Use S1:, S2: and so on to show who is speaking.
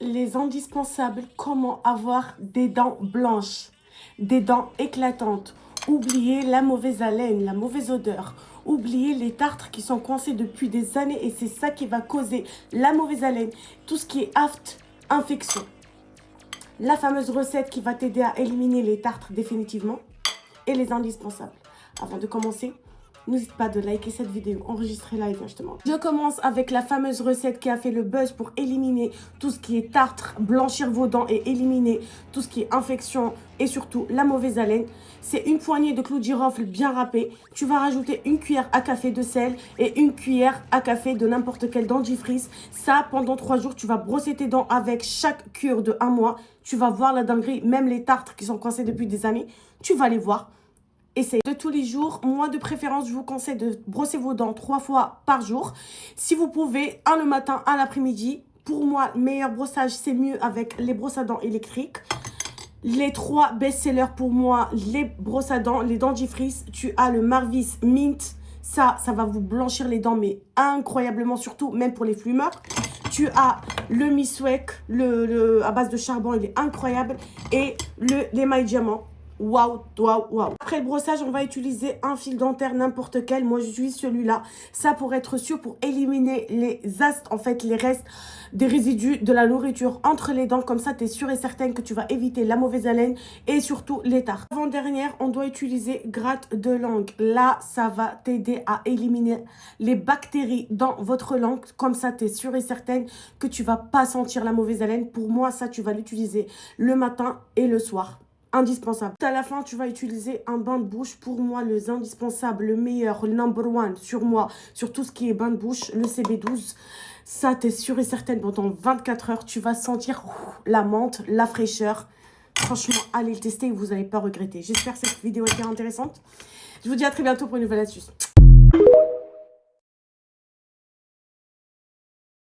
S1: Les indispensables, comment avoir des dents blanches, des dents éclatantes. Oubliez la mauvaise haleine, la mauvaise odeur. Oubliez les tartres qui sont coincés depuis des années et c'est ça qui va causer la mauvaise haleine. Tout ce qui est aft, infection. La fameuse recette qui va t'aider à éliminer les tartres définitivement et les indispensables. Avant de commencer, n'hésite pas de liker cette vidéo, enregistrer live justement. Je commence avec la fameuse recette qui a fait le buzz pour éliminer tout ce qui est tartre, blanchir vos dents et éliminer tout ce qui est infection et surtout la mauvaise haleine. C'est une poignée de clous de girofle bien râpés. Tu vas rajouter une cuillère à café de sel et une cuillère à café de n'importe quel dentifrice. Ça, pendant 3 jours, tu vas brosser tes dents avec chaque cure de 1 mois. Tu vas voir la dinguerie, même les tartres qui sont coincés depuis des années, tu vas les voir. Essayez de tous les jours. Moi, de préférence, je vous conseille de brosser vos dents 3 fois par jour. Si vous pouvez, un le matin, un l'après-midi. Pour moi, meilleur brossage, c'est mieux avec les brosses à dents électriques. Les 3 best-sellers pour moi, les brosses à dents, les dentifrices. Tu as le Marvis Mint. Ça va vous blanchir les dents, mais incroyablement, surtout, même pour les fumeurs. Tu as le Miswek, à base de charbon, il est incroyable. Et l'émail diamant. Waouh, waouh, waouh. Après le brossage, on va utiliser un fil dentaire n'importe quel. Moi, j'utilise celui-là. Ça, pour être sûr, pour éliminer les astes, en fait, les restes des résidus de la nourriture entre les dents. Comme ça, tu es sûr et certaine que tu vas éviter la mauvaise haleine et surtout les tartes. Avant-dernière, on doit utiliser gratte de langue. Là, ça va t'aider à éliminer les bactéries dans votre langue. Comme ça, tu es sûr et certaine que tu vas pas sentir la mauvaise haleine. Pour moi, ça, tu vas l'utiliser le matin et le soir. Indispensable. À la fin, tu vas utiliser un bain de bouche. Pour moi, le indispensable, le meilleur, le number one sur moi, sur tout ce qui est bain de bouche, le CB12. Ça, tu es sûre et certaine, pendant 24 heures, tu vas sentir la menthe, la fraîcheur. Franchement, allez le tester et vous n'allez pas regretter. J'espère que cette vidéo était intéressante. Je vous dis à très bientôt pour une nouvelle astuce.